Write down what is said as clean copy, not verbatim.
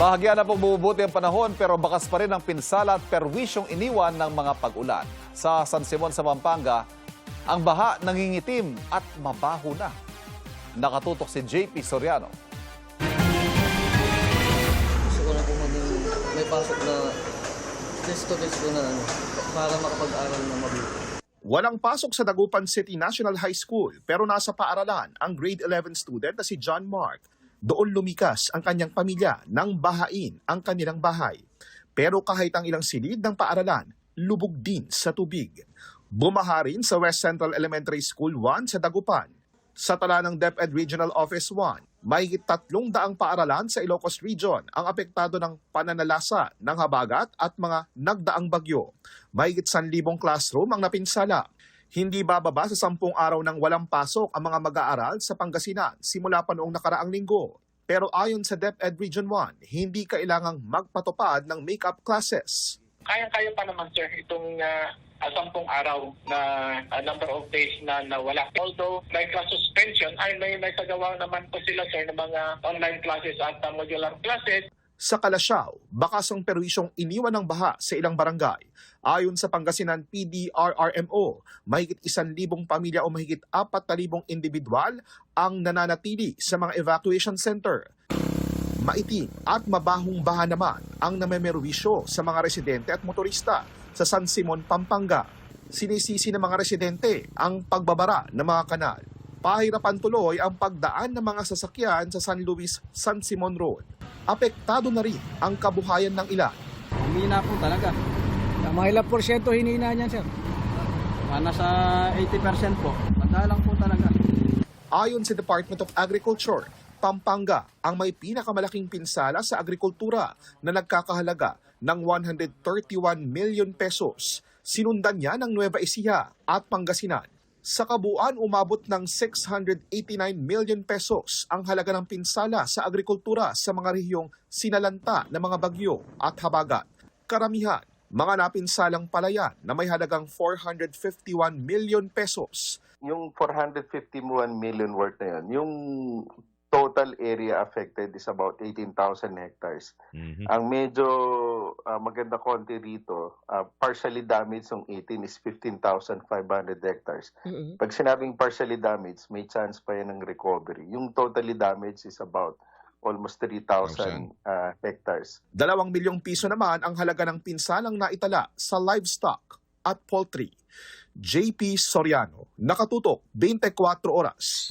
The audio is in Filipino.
Bahagya na pong bumubuti ang panahon pero bakas pa rin ang pinsala at perwisyong iniwan ng mga pag-ulan. Sa San Simon sa Pampanga, ang baha nangingitim at mabaho na. Nakatutok si JP Soriano. Gusto ko na po may pasok na test ko na para makapag-aral na mabuti. Walang pasok sa Dagupan City National High School pero nasa paaralan ang grade 11 student na si John Mark. Doon lumikas ang kanyang pamilya nang bahain ang kanilang bahay. Pero kahit ang ilang silid ng paaralan, lubog din sa tubig. Bumaha rin sa West Central Elementary School 1 sa Dagupan. Sa tala ng DepEd Regional Office 1, may 300 paaralan sa Ilocos Region ang apektado ng pananalasa ng habagat at mga nagdaang bagyo. May 1,000 classroom ang napinsala. Hindi bababa sa 10 araw nang walang pasok ang mga mag-aaral sa Pangasinan simula pa noong nakaraang linggo. Pero ayon sa DepEd Region 1, hindi kailangang magpatupad ng make-up classes. Kaya-kaya pa naman, sir, itong 10 araw na number of days na nawala. Although like suspension, ay may sagawa naman po sila, sir, ng mga online classes at modular classes. Sa Kalasyaw, bakas ang perwisyong iniwan ng baha sa ilang barangay. Ayon sa Pangasinan PDRRMO, mahigit 1,000 pamilya o mahigit 4,000 individual ang nananatili sa mga evacuation center. Maitim at mabahong baha naman ang namemerwisyo sa mga residente at motorista sa San Simon, Pampanga. Sinisisi ng mga residente ang pagbabara ng mga kanal. Pahirapan tuloy ang pagdaan ng mga sasakyan sa San Luis, San Simon Road. Apektado na rin ang kabuhayan ng ilan. Humina po talaga. Mga ilang porsyento hinina niyan, sir? Nasa 80% po. Madalang po talaga. Ayon sa Department of Agriculture, Pampanga ang may pinakamalaking pinsala sa agrikultura na nagkakahalaga ng 131 million pesos. Sinundan niya ng Nueva Ecija at Pangasinan. Sa kabuuan, umabot ng 689 million pesos ang halaga ng pinsala sa agrikultura sa mga rehiyong sinalanta ng mga bagyo at habagat. Karamihan, mga napinsalang palayan na may halagang 451 million pesos. Yung 451 million worth na yun, yung total area affected is about 18,000 hectares. Ang medyo maganda konti rito, partially damaged ng 18 is 15,500 hectares. Pag sinabing partially damaged, may chance pa yan ng recovery. Yung totally damaged is about almost 3,000 hectares. 2 milyong piso naman ang halaga ng pinsalang naitala sa livestock at poultry. JP Soriano, nakatutok 24 oras.